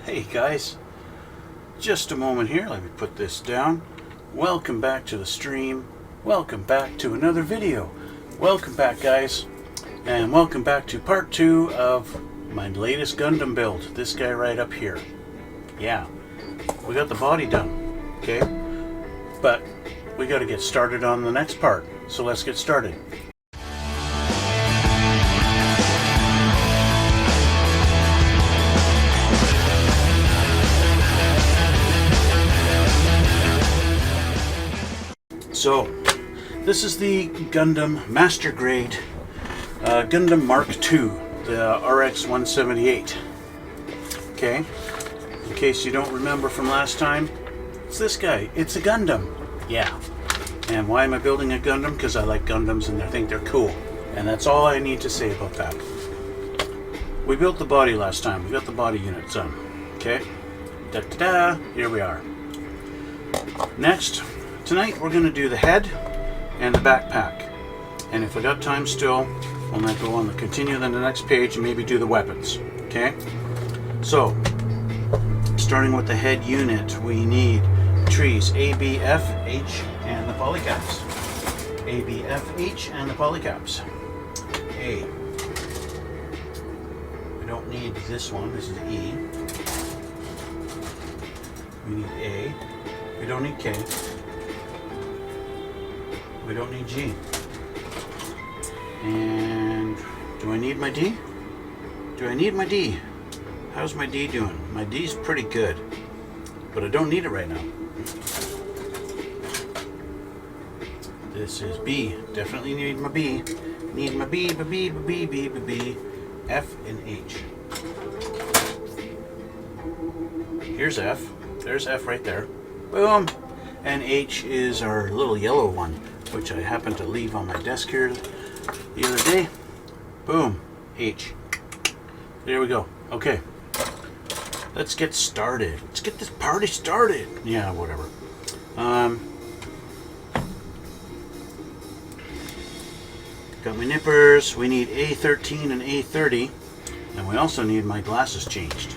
Hey guys, just a moment here, let me put this down. Welcome back to the stream. Welcome back to another video. Welcome back guys, and welcome back to part 2 of my latest Gundam build. This guy right up here. Yeah, we got the body done, okay? But we got to get started on the next part, so let's get started. So, this is the Gundam Master Grade Gundam Mark II, the RX-178. Okay, in case you don't remember from last time, it's this guy. It's a Gundam. Yeah. And why am I building a Gundam? Because I like Gundams and I think they're cool. And that's all I need to say about that. We built the body last time. We got the body unit done. Okay. Da-da-da. Here we are. Next. Tonight we're going to do the head and the backpack, and if we got time still, we'll now go on to continue on the next page and maybe do the weapons. Okay, so starting with the head unit, we need trees A, B, F, H, and the polycaps. A, B, F, H, and the polycaps. A. We don't need this one. This is E. We need A. We don't need K. We don't need G. And do I need my D? Do I need my D? How's my D doing? My D's pretty good, but I don't need it right now. This is B. Definitely need my B. Need my B, B, B, B, B, B, B, F, and H. Here's F. There's F right there. Boom. And H is our little yellow one, which I happened to leave on my desk here the other day. Boom, H. There we go. Okay, let's get started. Let's get this party started. Yeah, whatever. Got my nippers. We need A13 and A30, and we also need my glasses changed.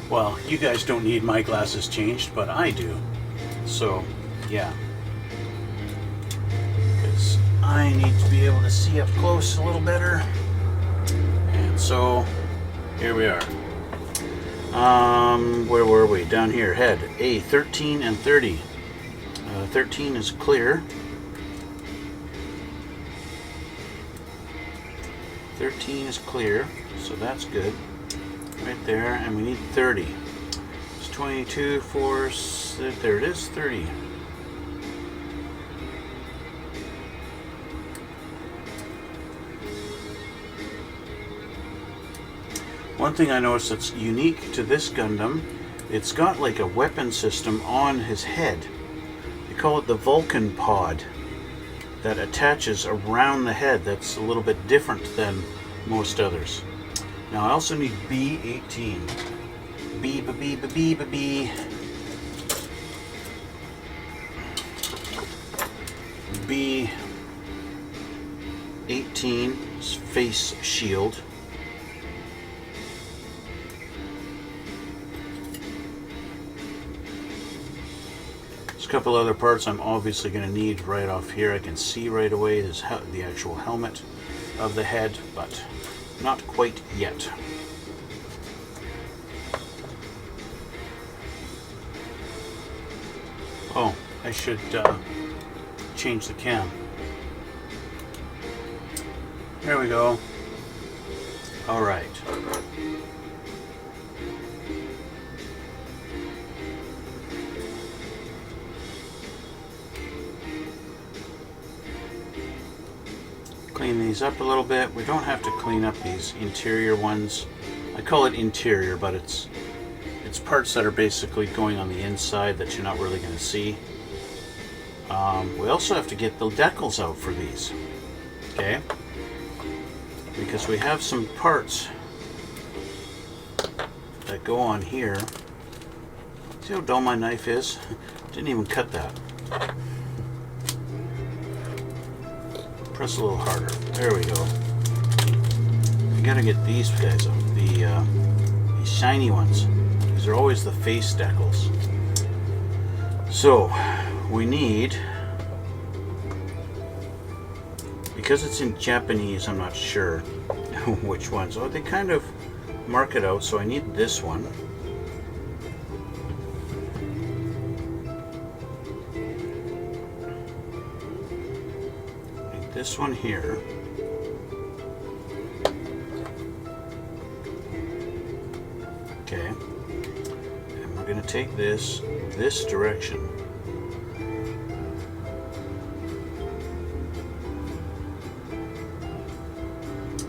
Well, you guys don't need my glasses changed, but I do. So, yeah. Because I need to be able to see up close a little better. And so, here we are. Where were we? Down here, head. A, 13 and 30. 13 is clear. 13 is clear, so that's good. Right there, and we need 30. It's 22, 4, there it is, 30. One thing I noticed that's unique to this Gundam, it's got like a weapon system on his head. They call it the Vulcan pod that attaches around the head. That's a little bit different than most others. Now I also need B18. B, B, B, B, B, B, B. B18 is face shield. There's a couple other parts I'm obviously going to need right off here. I can see right away there's the actual helmet of the head, but not quite yet. Oh, I should change the cam. There we go. All right. Clean these up a little bit. We don't have to clean up these interior ones. I call it interior, but it's parts that are basically going on the inside that you're not really going to see. We also have to get the decals out for these, okay? Because we have some parts that go on here. See how dull my knife is? Didn't even cut that. Press a little harder. There we go. I gotta get these guys off. These shiny ones. These are always the face decals. So we need, because it's in Japanese, I'm not sure which ones. Oh, they kind of mark it out, so I need this one. I need this one here. Okay, and we're going to take this direction.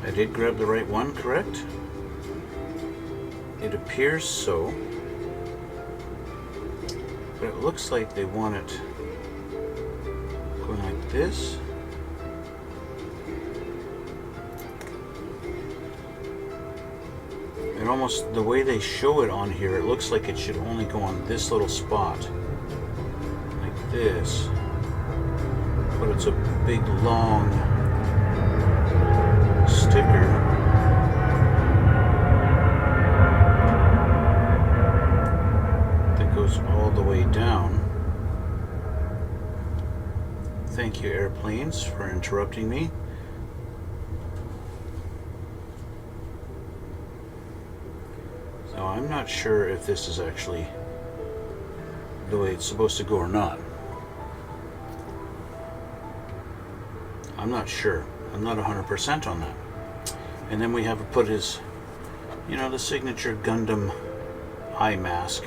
I did grab the right one, correct? It appears so, but it looks like they want it going like this. And almost the way they show it on here, it looks like it should only go on this little spot, like this. But it's a big, long sticker. That goes all the way down. Thank you, airplanes, for interrupting me. I'm not sure if this is actually the way it's supposed to go or not. I'm not sure. I'm not 100% on that. And then we have to put his, you know, the signature Gundam eye mask.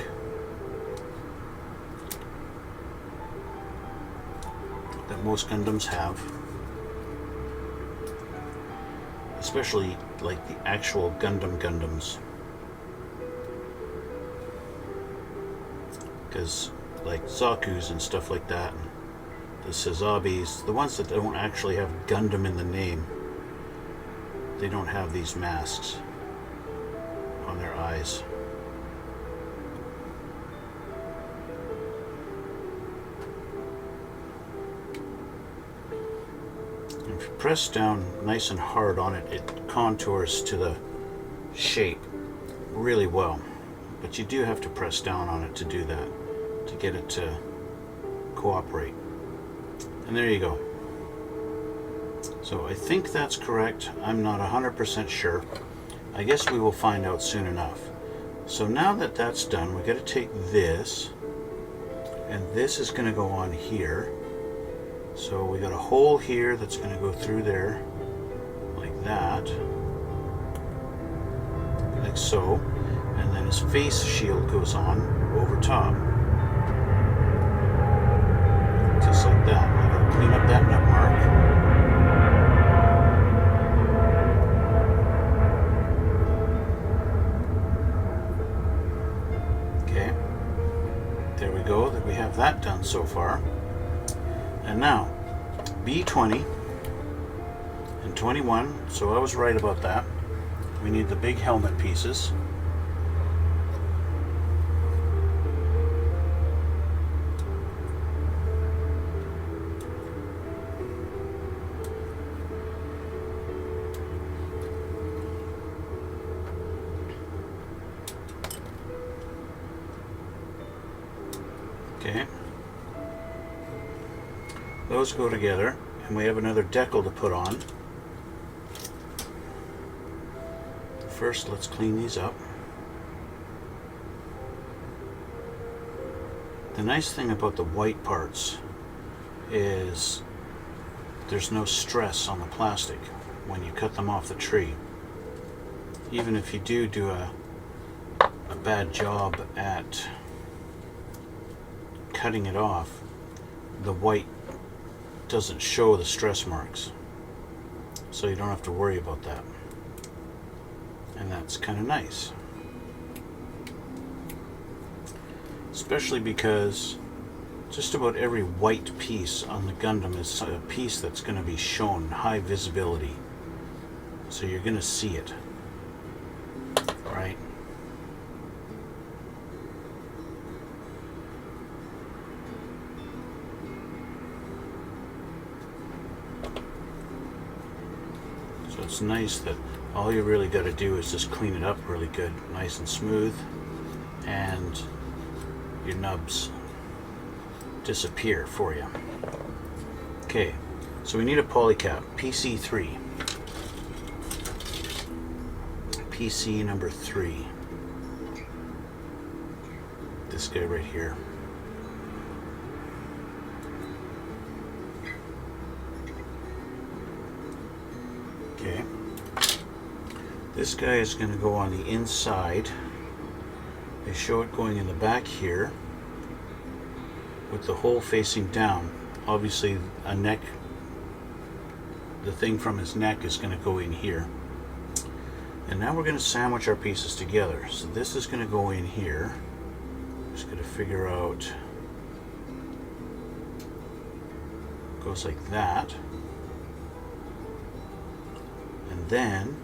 That most Gundams have. Especially like the actual Gundams. Because like Zaku's and stuff like that, and the Sazabis, the ones that don't actually have Gundam in the name, they don't have these masks on their eyes. If you press down nice and hard on it, it contours to the shape really well. But you do have to press down on it to do that, to get it to cooperate. And there you go. So I think that's correct. I'm not 100% sure. I guess we will find out soon enough. So now that that's done, we got to take this, and this is going to go on here. So we got a hole here that's going to go through there, like that, like so. And then his face shield goes on over top. Just like that. I gotta clean up that nut mark. Okay. There we go. That we have that done so far. And now, B20 and 21. So I was right about that. We need the big helmet pieces. Okay, those go together, and we have another decal to put on. First, let's clean these up. The nice thing about the white parts is there's no stress on the plastic when you cut them off the tree. Even if you do a bad job at cutting it off, the white doesn't show the stress marks, so you don't have to worry about that, and that's kind of nice, especially because just about every white piece on the Gundam is a piece that's going to be shown high visibility, so you're going to see it, right? So it's nice that all you really got to do is just clean it up really good, nice and smooth, and your nubs disappear for you. Okay, so we need a polycap, PC3. PC number 3. This guy right here. Okay. This guy is going to go on the inside. They show it going in the back here with the hole facing down. Obviously a neck, the thing from his neck is going to go in here. And now we're going to sandwich our pieces together. So this is going to go in here. Just going to figure out, goes like that. And then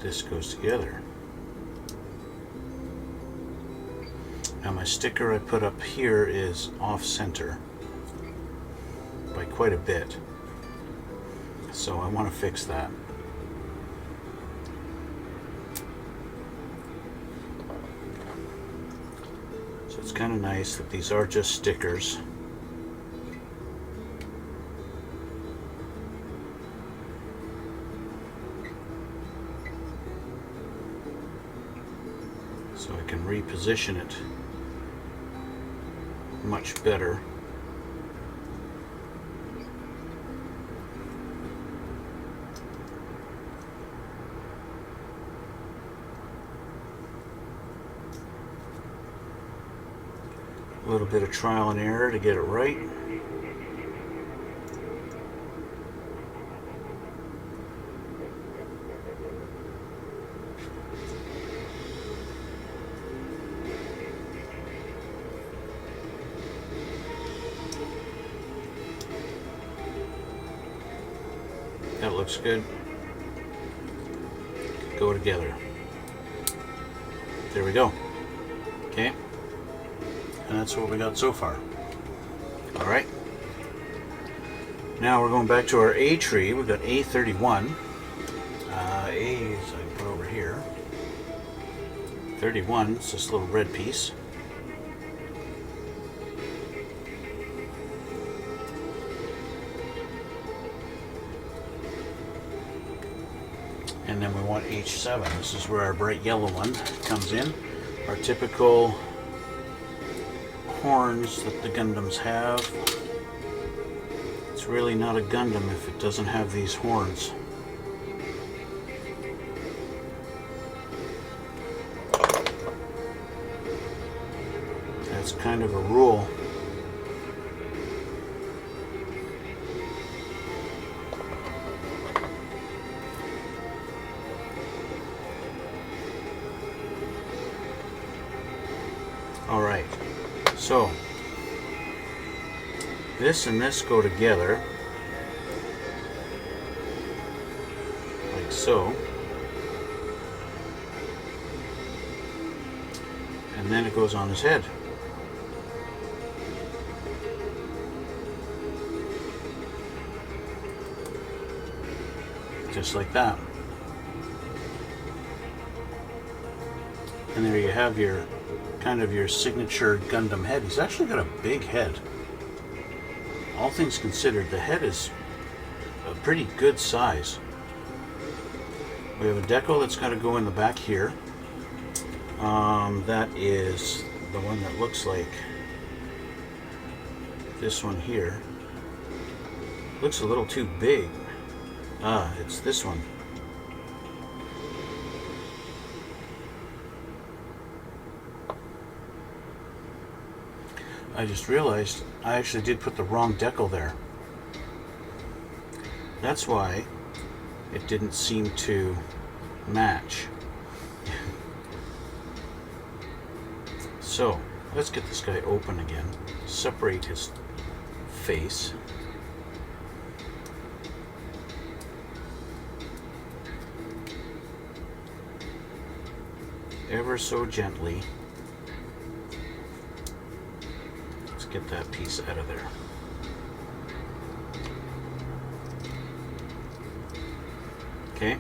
this goes together. Now my sticker I put up here is off center by quite a bit. So I want to fix that. So it's kind of nice that these are just stickers. So I can reposition it much better. A little bit of trial and error to get it right. That looks good. Go together. There we go. Okay. And that's what we got so far. Alright. Now we're going back to our A tree. We've got A31. A is, I can put over here. 31, it's this little red piece. And then we want H7. This is where our bright yellow one comes in. Our typical horns that the Gundams have. It's really not a Gundam if it doesn't have these horns. That's kind of a rule. Alright, so this and this go together, like so, and then it goes on his head. Just like that. And there you have your kind of your signature Gundam head. He's actually got a big head. All things considered, the head is a pretty good size. We have a decal that's got to go in the back here. That is the one that looks like this one here. Looks a little too big. It's this one. I just realized I actually did put the wrong decal there. That's why it didn't seem to match. So let's get this guy open again. Separate his face. Ever so gently. Get that piece out of there. Okay,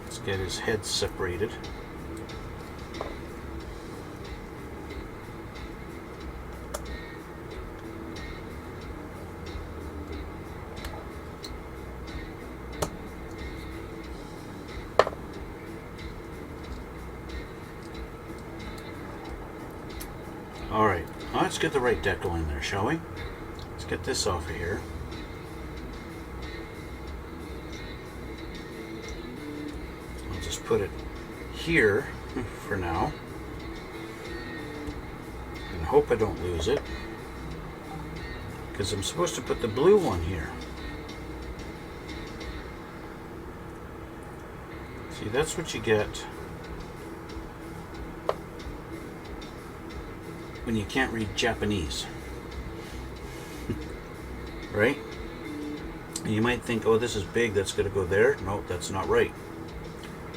let's get his head separated. Alright, let's get the right decal in there, shall we? Let's get this off of here. I'll just put it here for now. And hope I don't lose it. Because I'm supposed to put the blue one here. See, that's what you get when you can't read Japanese. Right? And you might think, oh, this is big, that's going to go there. No, that's not right.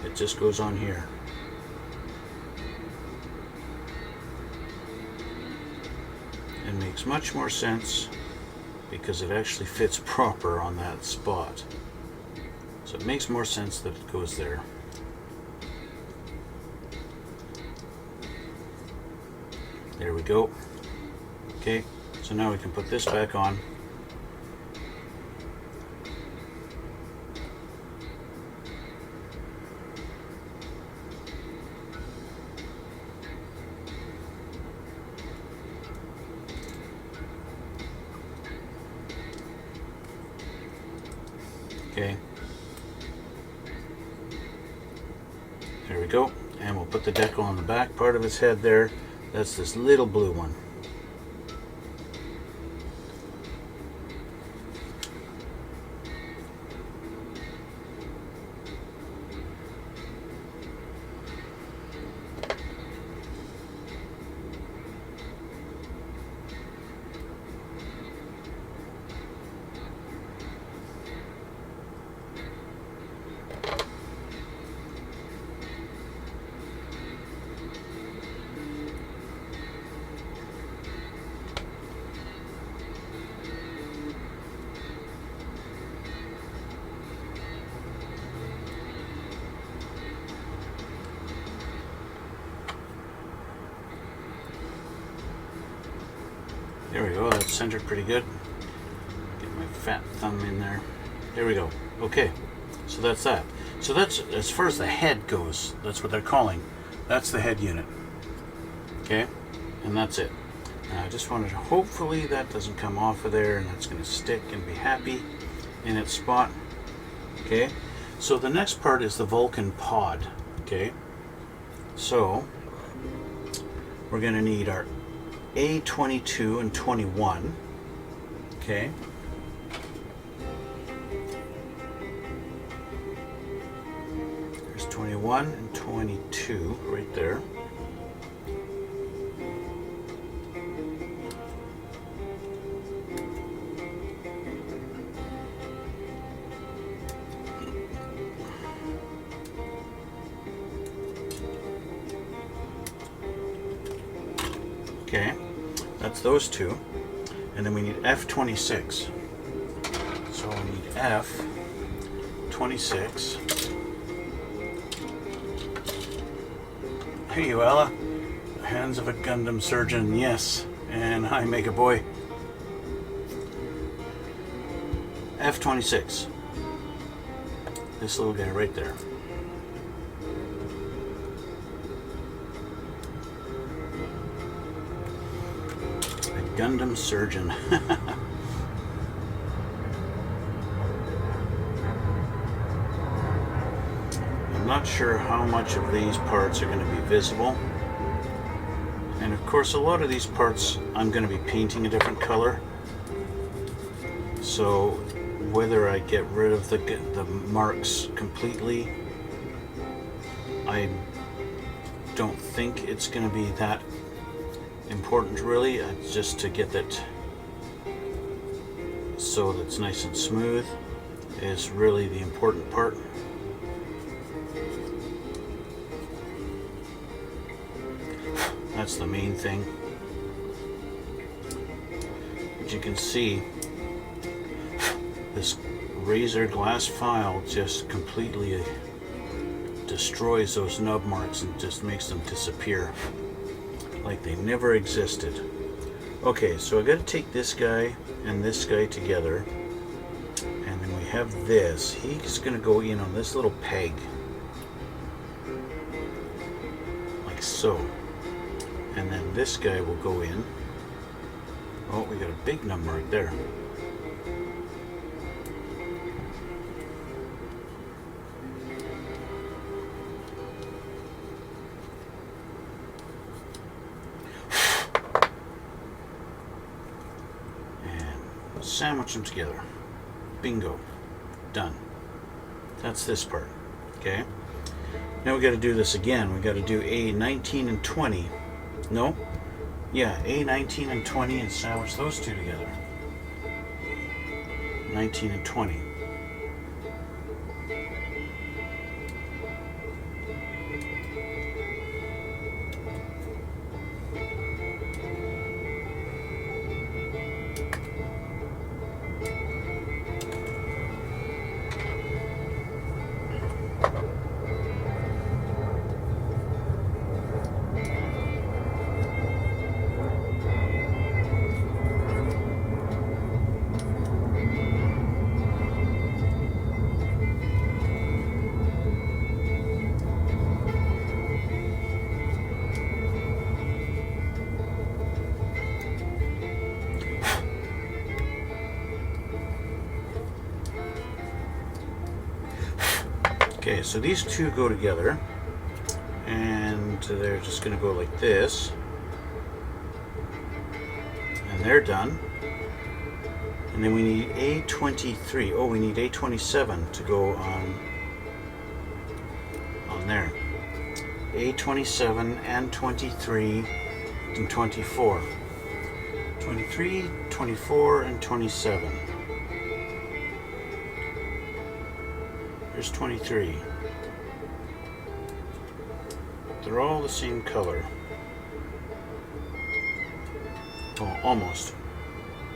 It just goes on here. It makes much more sense because it actually fits proper on that spot. So it makes more sense that it goes there. There we go. Okay, so now we can put this back on. Okay. There we go. And we'll put the decal on the back part of his head there. That's this little blue one. There we go, that's centered pretty good. Get my fat thumb in there. There we go. Okay, so that's that. So that's, as far as the head goes, that's what they're calling. That's the head unit. Okay, and that's it. Now I just wanted to, hopefully that doesn't come off of there and that's going to stick and be happy in its spot. Okay, so the next part is the Vulcan pod. Okay, so we're going to need our A22 and 21. Okay. There's 21 and 22 right there. Okay, that's those two. And then we need F26. So we need F26. Hey, Ella. Hands of a Gundam surgeon, yes. And hi, Mega Boy. F26. This little guy right there. Gundam surgeon. I'm not sure how much of these parts are going to be visible. And of course, a lot of these parts I'm going to be painting a different color. So whether I get rid of the marks completely, I don't think it's going to be that important, really. Just to get that so that's nice and smooth is really the important part. That's the main thing. But you can see this razor glass file just completely destroys those nub marks and just makes them disappear like they never existed. Okay, so I got to take this guy and this guy together, and then we have this. He's going to go in on this little peg, like so, and then this guy will go in. Oh, we got a big nub mark there. Sandwich them together. Bingo. Done. That's this part. Okay. Now we got to do this again. We got to do A19 and 20. No? Yeah, A19 and 20 and sandwich those two together. 19 and 20. Okay, so these two go together, and they're just going to go like this, and they're done. And then we need A23. Oh, we need A27 to go on there. A27 and 23 and 24. 23, 24, and 27. There's 23. They're all the same color. Oh, almost.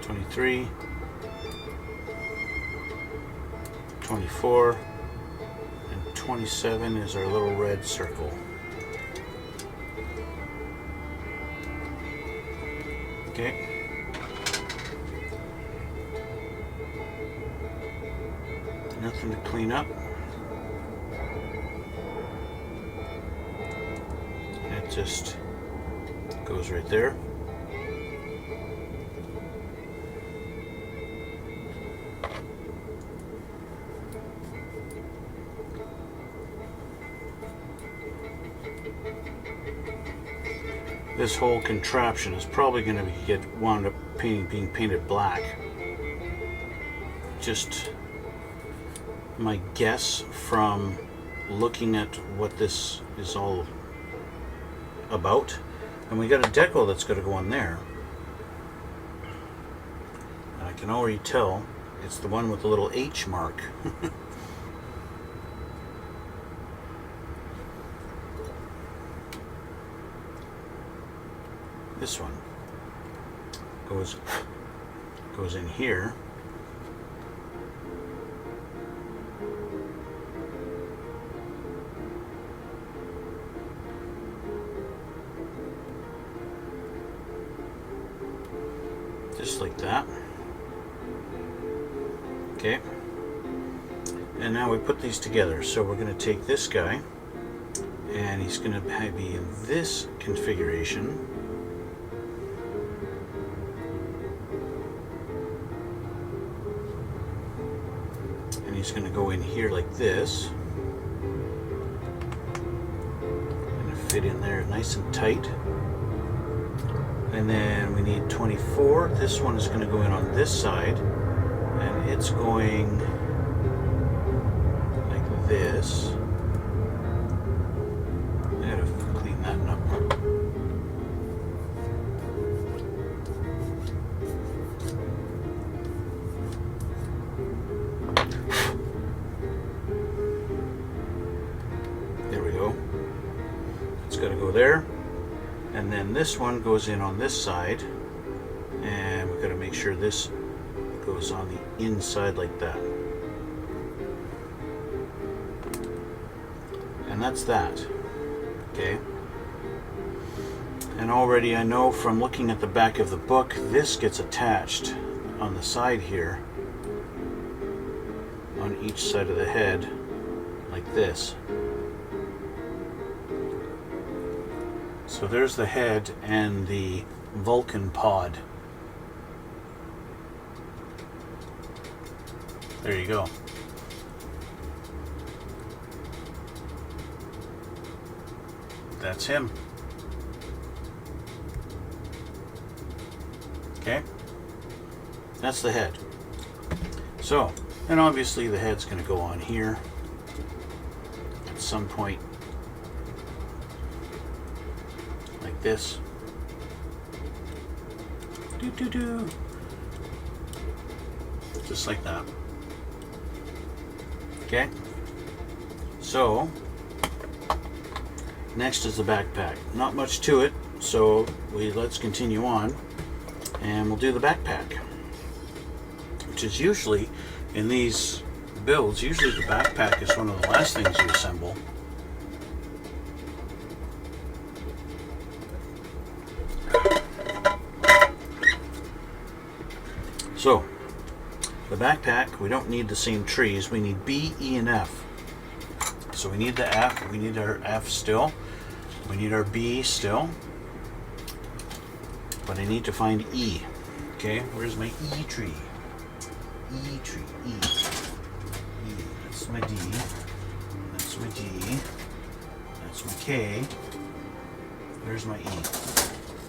23, 24, and 27 is our little red circle. Okay. Nothing to clean up. It just goes right there. This whole contraption is probably going to get wound up being painted black. Just my guess from looking at what this is all about. And we got a decal that's going to go on there. And I can already tell it's the one with the little H mark. This one goes in here. Just like that. Okay. And now we put these together. So we're going to take this guy, and he's going to be in this configuration. And he's going to go in here like this. Going to fit in there nice and tight. And then we need 24. This one is going to go in on this side, and it's going like this. I gotta clean that up. There we go. It's got to go there. And then this one goes in on this side, and we've got to make sure this goes on the inside like that. and that's that. Okay. And already I know from looking at the back of the book, this gets attached on the side here, on each side of the head, like this. So there's the head and the Vulcan pod. There you go. That's him. Okay? That's the head. So, and obviously the head's going to go on here at some point, like this. Doo-doo-doo. Just like that. Okay? So, next is the backpack. Not much to it, so let's continue on, and we'll do the backpack, which is usually, in these builds, usually the backpack is one of the last things you assemble. So, the backpack, we don't need the same trees. We need B, E, and F. So we need the F, we need our F still. We need our B still. But I need to find E. Okay, where's my E tree? E tree, E. E, that's my D. That's my G. That's my K. There's my E.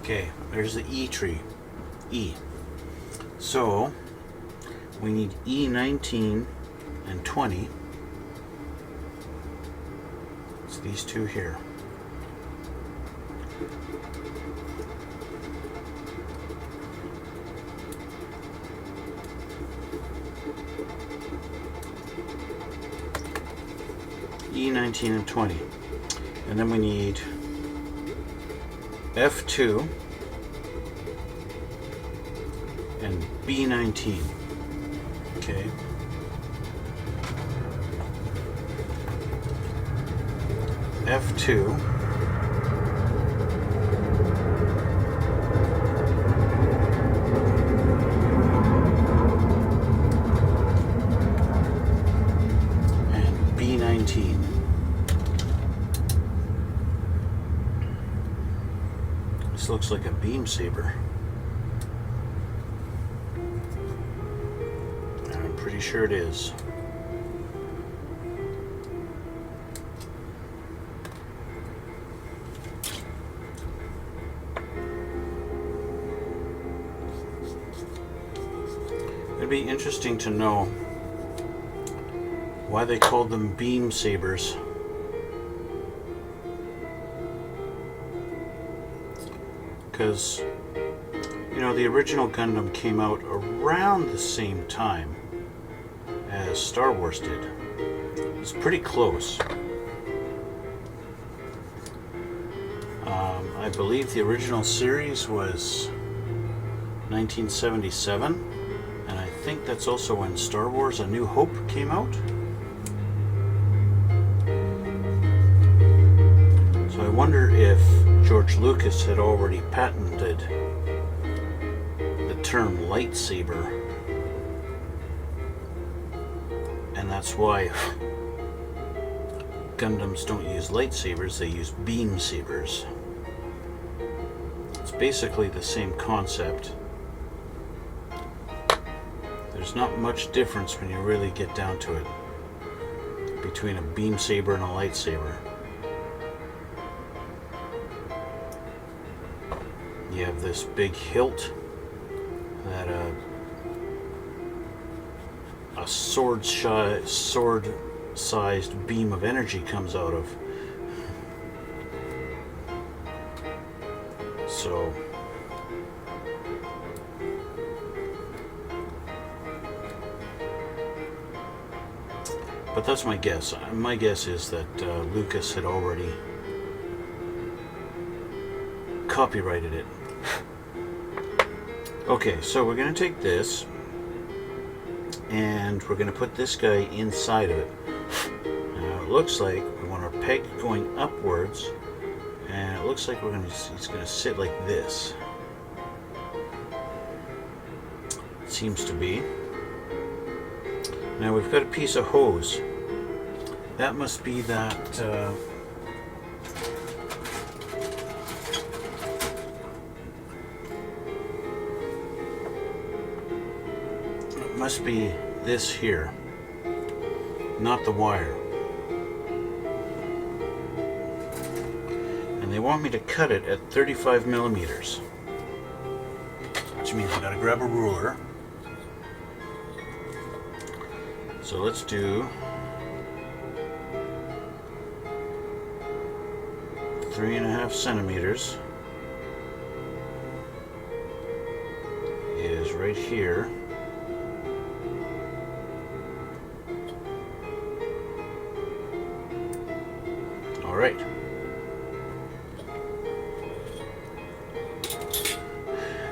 Okay, there's the E tree. E. So, we need E19 and 20. It's these two here. E19 and 20. And then we need F2 and B19. Okay. F2 and B19. This looks like a beam saber. I'm pretty sure it is. It'd be interesting to know why they called them beam sabers. Because, you know, the original Gundam came out around the same time as Star Wars did. It's pretty close. I believe the original series was 1977, and I think that's also when Star Wars A New Hope came out. So I wonder if George Lucas had already patented the term lightsaber, and that's why Gundams don't use lightsabers, they use beam sabers. It's basically the same concept. There's not much difference when you really get down to it between a beam saber and a lightsaber. You have this big hilt that a sword-sized beam of energy comes out of. So, but that's my guess. My guess is that Lucas had already copyrighted it. Okay, so we're going to take this and we're going to put this guy inside of it. Now it looks like we want to peg going upwards, and it looks like it's gonna sit like this. It seems to be. Now we've got a piece of hose. That must be that it must be this here, not the wire. And they want me to cut it at 35 millimeters, which means I gotta grab a ruler. So let's do 3.5 centimeters is right here. All right.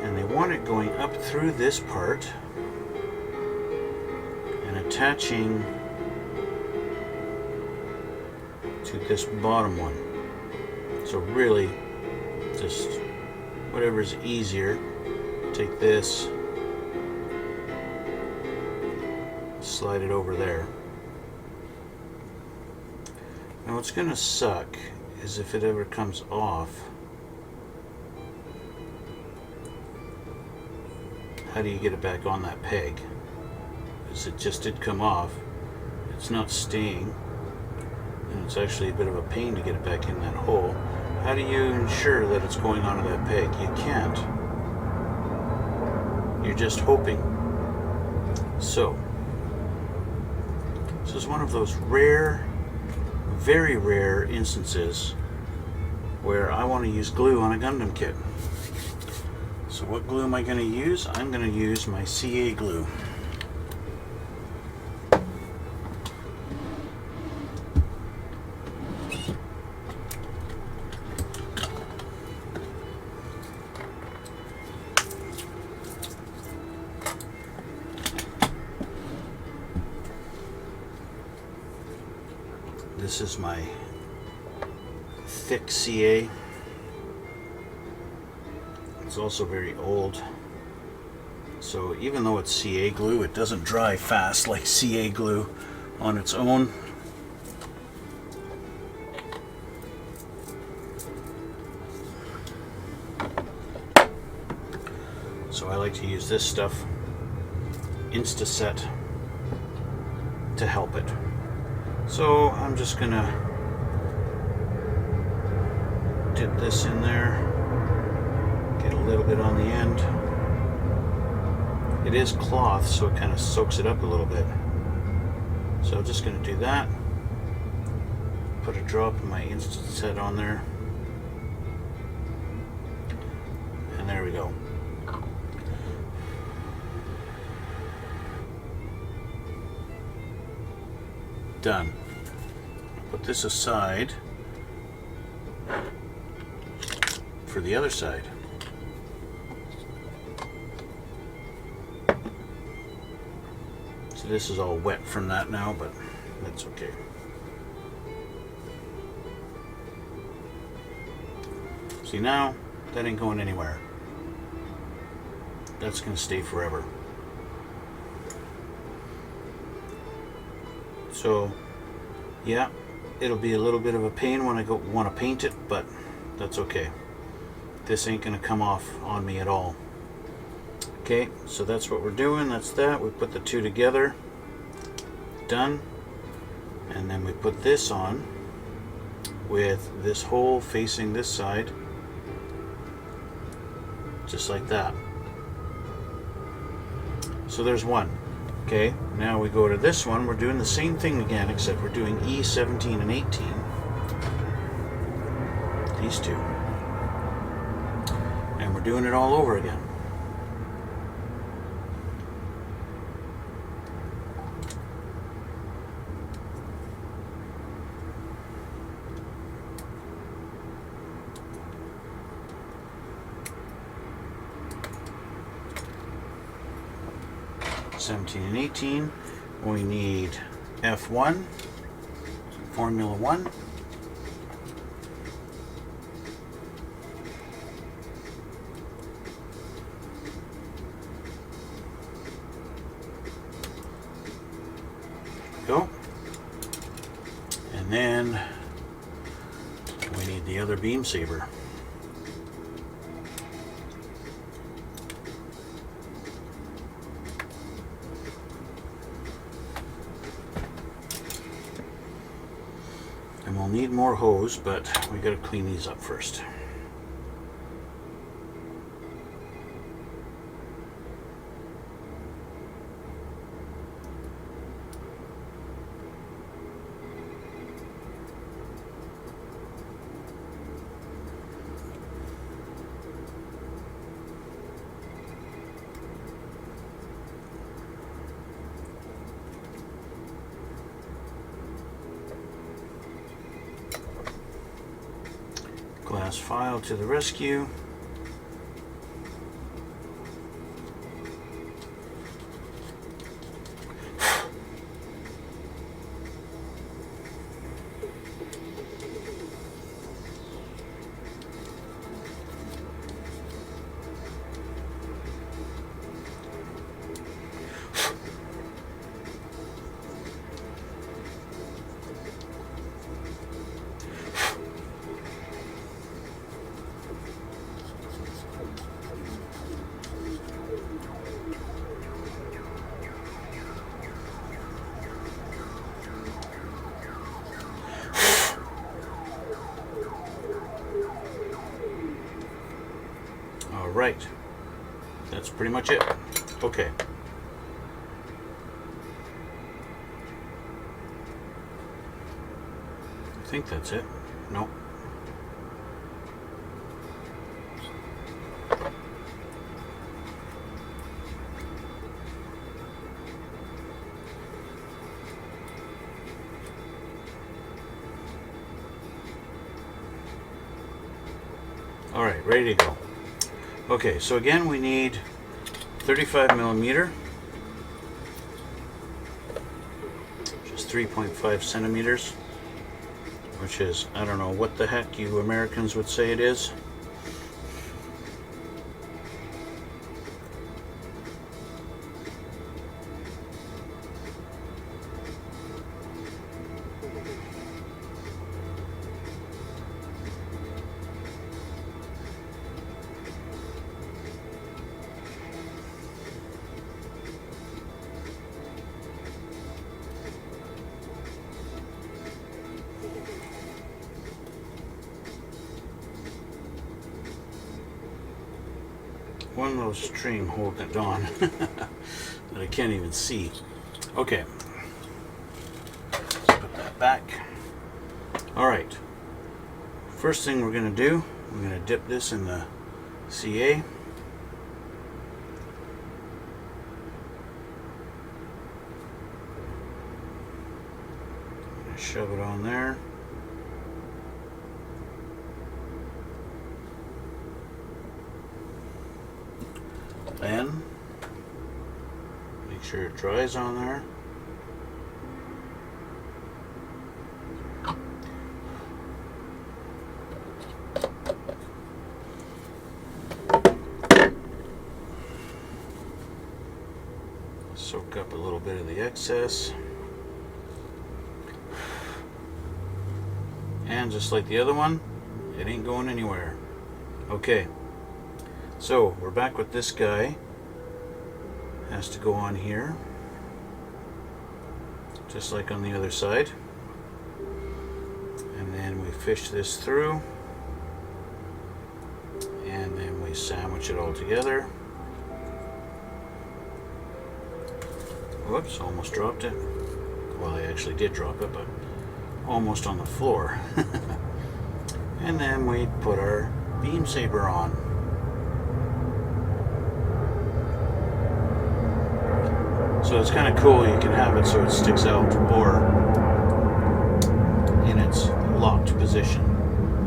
And they want it going up through this part and attaching to this bottom one. So really, just whatever's easier. Take this, slide it over there. Now what's gonna suck is if it ever comes off. How do you get it back on that peg? Because it just did come off. It's not staying. And it's actually a bit of a pain to get it back in that hole. How do you ensure that it's going onto that peg? You can't. You're just hoping. So, this is one of those rare, very rare instances where I want to use glue on a Gundam kit. So what glue am I going to use? I'm going to use my CA glue. This is my thick CA. It's also very old. So even though it's CA glue, it doesn't dry fast like CA glue on its own. So I like to use this stuff, Instaset, to help it. So I'm just gonna dip this in there, get a little bit on the end. It is cloth, so it kind of soaks it up a little bit. So I'm just gonna do that. Put a drop of my Instaset on there. And there we go. Done. Put this aside for the other side. So this is all wet from that now, but that's okay. See, now that ain't going anywhere. That's going to stay forever. So, yeah, it'll be a little bit of a pain when I want to paint it, but that's okay. This ain't going to come off on me at all. Okay, so that's what we're doing. That's that. We put the two together. Done. And then we put this on with this hole facing this side. Just like that. So there's one. Okay, now we go to this one. We're doing the same thing again, except we're doing E17 and 18. These two. And we're doing it all over again. '17 and 18, we need F1, Formula 1, And then we need the other beam saber. And we'll need more hose, but we gotta clean these up first. Glass file to the rescue. Right, that's pretty much it. Okay. I think that's it. Nope. All right, ready to go. Okay, so again we need 35 millimeter, which is 3.5 centimeters, which is, I don't know what the heck you Americans would say it is. One little string holding it on that I can't even see. Okay, let's put that back. All right, first thing we're going to do, we're going to dip this in the CA. Shove it on there. Then make sure it dries on there. Soak up a little bit of the excess. And just like the other one, it ain't going anywhere. Okay. So we're back with this guy. Has to go on here, just like on the other side. And then we fish this through, and then we sandwich it all together. Whoops, almost dropped it. Well, I actually did drop it, but almost on the floor. And then we put our beam saber on. So it's kind of cool, you can have it so it sticks out or in its locked position,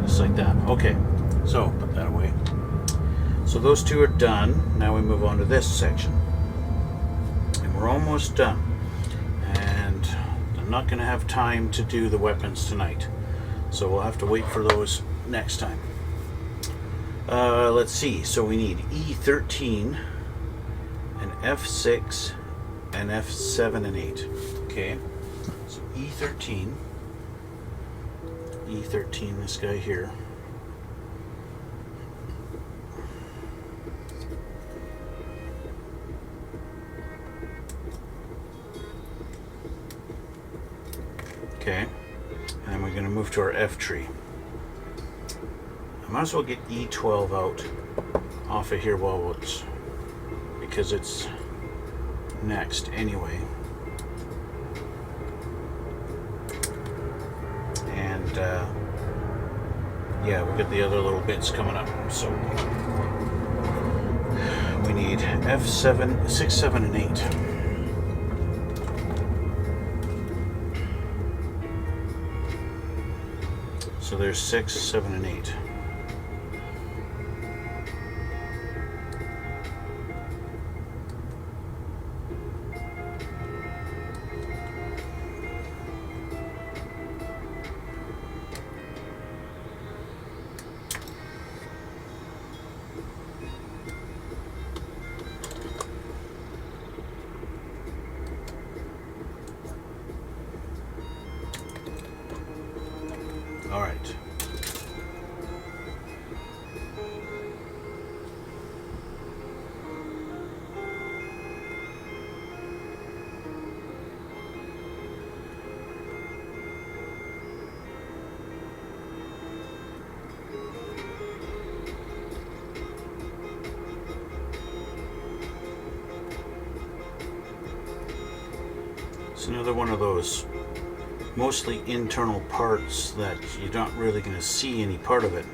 just like that. Okay, so put that away. So those two are done. Now we move on to this section. And we're almost done. And I'm not going to have time to do the weapons tonight. So we'll have to wait for those next time. Let's see, so we need E13 and F6 and F7 and 8. Okay, so E13 E13, this guy here. Okay, and then we're going to move to our F tree. I might as well get E12 out off of here while it's, because it's next anyway. And yeah, we got the other little bits coming up. So we need F7, 6, 7, and 8. So there's 6, 7, and 8. All right. It's another one of those mostly internal parts that you're not really going to see any part of it.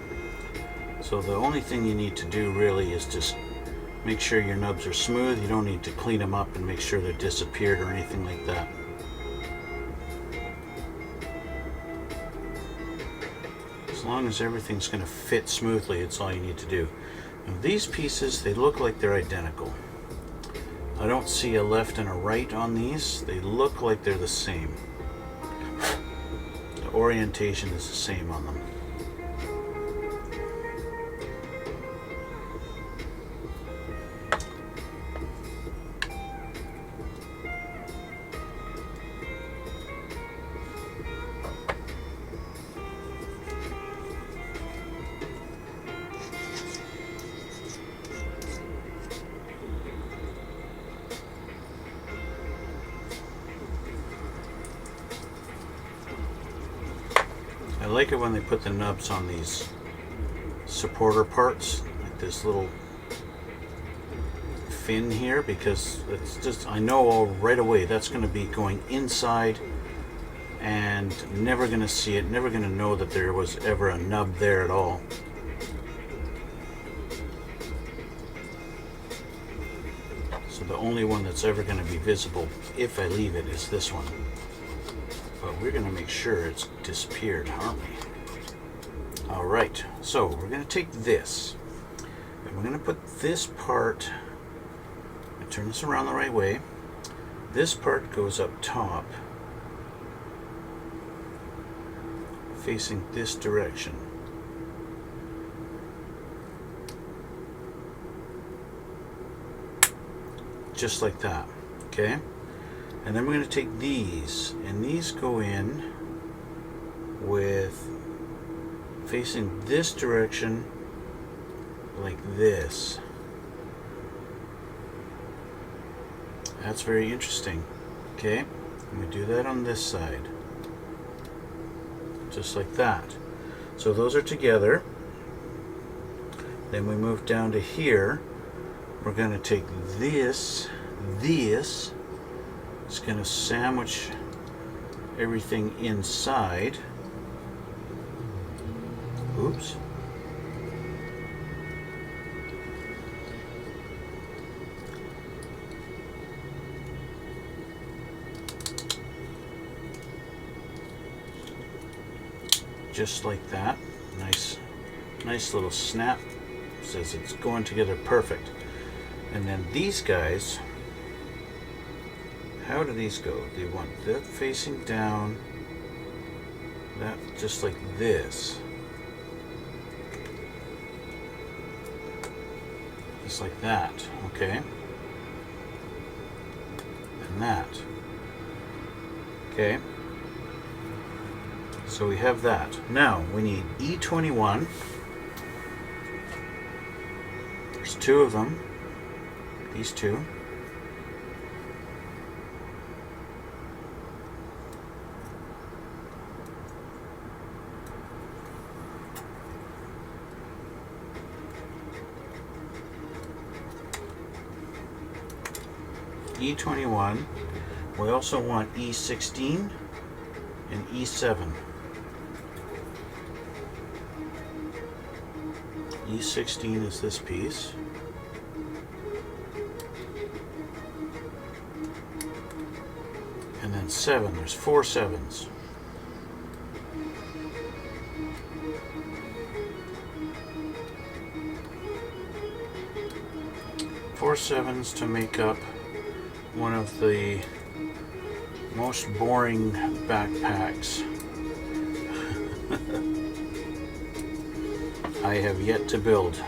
So the only thing you need to do really is just make sure your nubs are smooth. You don't need to clean them up and make sure they're disappeared or anything like that. As long as everything's going to fit smoothly, it's all you need to do. Now these pieces, they look like they're identical. I don't see a left and a right on these. They look like they're the same. The orientation is the same on them. I like it when they put the nubs on these supporter parts, like this little fin here, because it's just, I know right away that's going to be going inside and never going to see it, never going to know that there was ever a nub there at all. So the only one that's ever going to be visible if I leave it is this one. But we're going to make sure it's disappeared, aren't we? All right, so we're going to take this and we're going to put this part, turn this around the right way. This part goes up top, facing this direction. Just like that, okay? And then we're going to take these, and these go in with facing this direction like this. That's very interesting. Okay, and we do that on this side. Just like that. So those are together. Then we move down to here. We're going to take this, it's going to sandwich everything inside. Oops. Just like that. Nice little snap. Says it's going together perfect. And then these guys, how do these go? They want that facing down, that just like this. Just like that, okay? And that. Okay? So we have that. Now we need E21. There's two of them. These two. E21. We also want E16 and E7. E16 is this piece. And then 7, there's 4 7s. Four 7s to make up one of the most boring backpacks I have yet to build.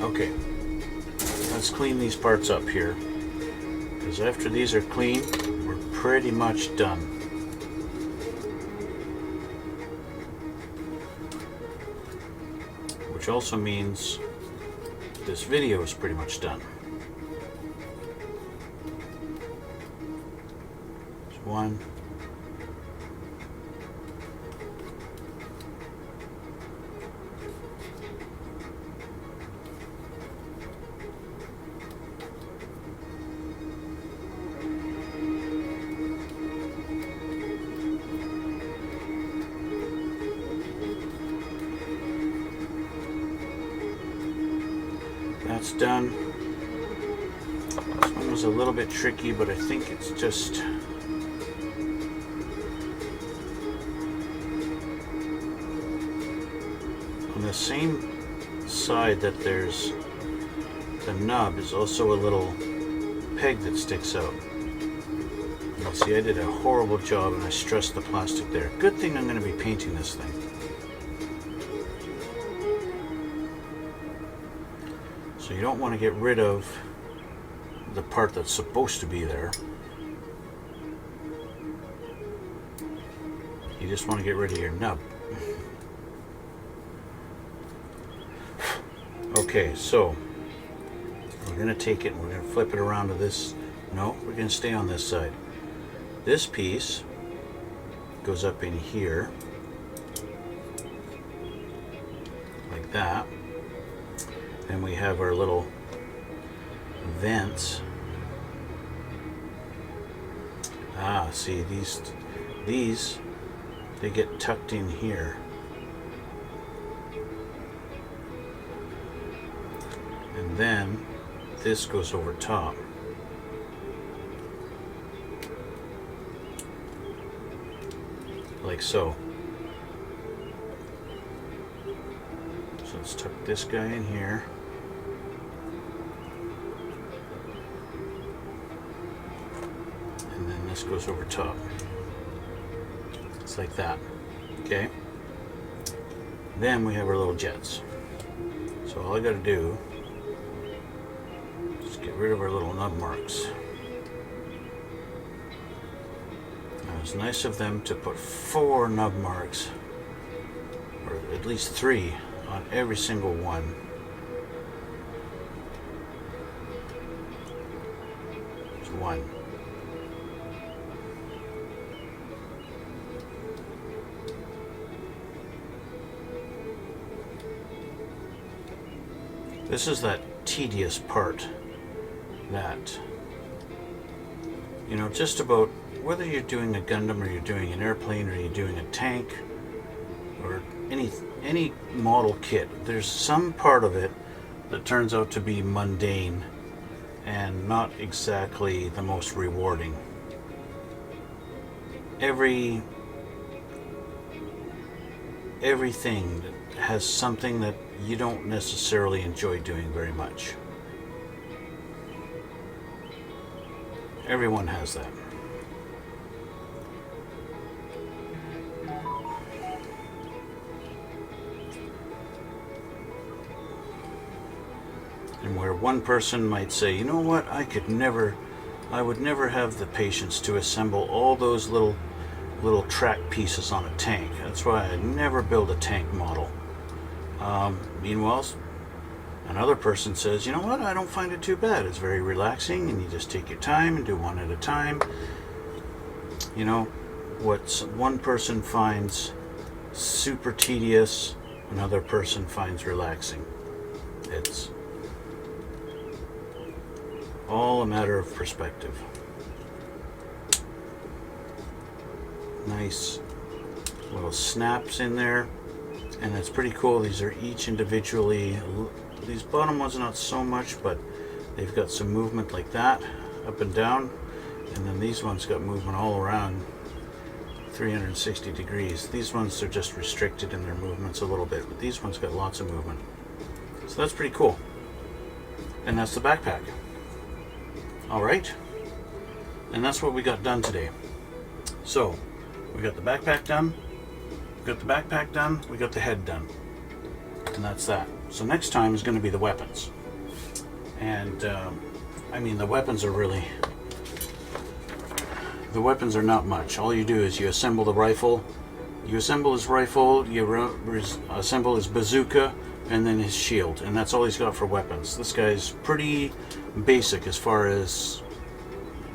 Okay, let's clean these parts up here, because after these are clean, we're pretty much done. Which also means this video is pretty much done. There's one. That's done. This one was a little bit tricky, but I think it's just on the same side that there's the nub is also a little peg that sticks out. Now see, I did a horrible job and I stressed the plastic there. Good thing I'm going to be painting this thing. So you don't want to get rid of the part that's supposed to be there. You just want to get rid of your nub. Okay, so we're going to take it and we're going to flip it around to this. No, we're going to stay on this side. This piece goes up in here like that. And we have our little vents. Ah, see, these they get tucked in here. And then this goes over top. Like so. So let's tuck this guy in here. And then this goes over top. It's like that. Okay? Then we have our little jets. So all I gotta do is get rid of our little nub marks. Now it's nice of them to put 4 nub marks, or at least 3, on every single one. There's 1. This is that tedious part that, you know, just about whether you're doing a Gundam or you're doing an airplane or you're doing a tank or any model kit, there's some part of it that turns out to be mundane and not exactly the most rewarding. Everything has something that you don't necessarily enjoy doing very much. Everyone has that. And where one person might say, you know what, I would never have the patience to assemble all those little track pieces on a tank. That's why I never build a tank model. Meanwhile, another person says, you know what, I don't find it too bad. It's very relaxing and you just take your time and do one at a time. You know, what one person finds super tedious, another person finds relaxing. It's all a matter of perspective. Nice little snaps in there, and it's pretty cool. These are each individually, these bottom ones not so much, but they've got some movement like that up and down, and then these ones got movement all around 360 degrees. These ones are just restricted in their movements a little bit, but these ones got lots of movement. So that's pretty cool. And that's the backpack. Alright, and that's what we got done today. So we got the backpack done, we got the backpack done, we got the head done, and that's that. So next time is going to be the weapons. And I mean, the weapons are not much. All you do is you assemble the rifle, you assemble his rifle, you assemble his bazooka, and then his shield, and that's all he's got for weapons. This guy's pretty basic as far as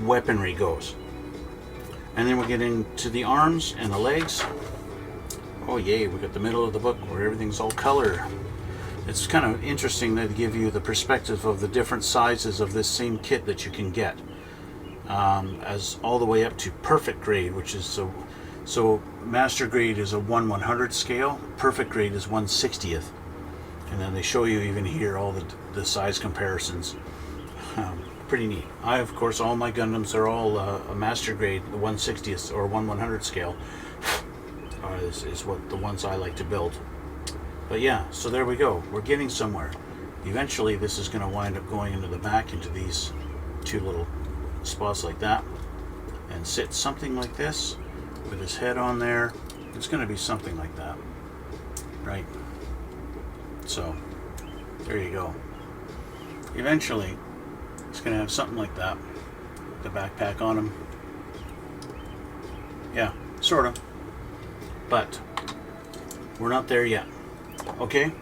weaponry goes. And then we get into the arms and the legs. Oh yay, we got the middle of the book where everything's all color. It's kind of interesting that they give you the perspective of the different sizes of this same kit that you can get, as all the way up to perfect grade, which is so master grade is a 1/100th scale, perfect grade is 1/60th, and then they show you even here all the size comparisons. Pretty neat. Of course, all my Gundams are all a master grade, the 1/60th or 1/100th scale is what the ones I like to build. But yeah, so there we go. We're getting somewhere. Eventually, this is going to wind up going into the back, into these two little spots like that, and sit something like this with his head on there. It's going to be something like that, right? So there you go. Eventually, it's going to have something like that, the backpack on him. Yeah, sort of. But we're not there yet. Okay,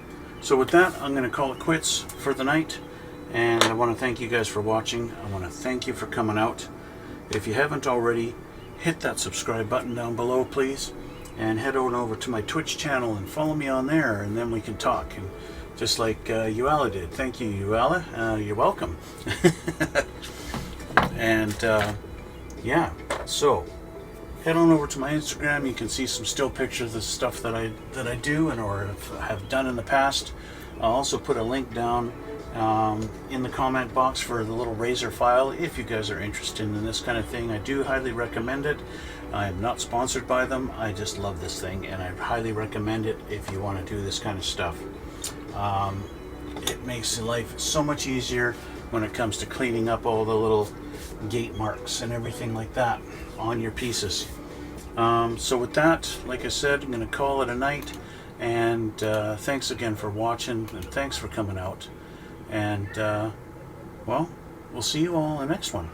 so with that, I'm going to call it quits for the night. And I want to thank you guys for watching. I want to thank you for coming out. If you haven't already, hit that subscribe button down below, please. And head on over to my Twitch channel and follow me on there, and then we can talk. And just like Uala did. Thank you, Uala. You're welcome. And yeah, so head on over to my Instagram. You can see some still pictures of stuff that I do and or have done in the past. I'll also put a link down in the comment box for the little Razor file if you guys are interested in this kind of thing. I do highly recommend it. I am not sponsored by them. I just love this thing, and I highly recommend it if you want to do this kind of stuff. It makes life so much easier when it comes to cleaning up all the little gate marks and everything like that on your pieces. So with that, like I said, I'm going to call it a night, and thanks again for watching, and thanks for coming out, and well, we'll see you all in the next one.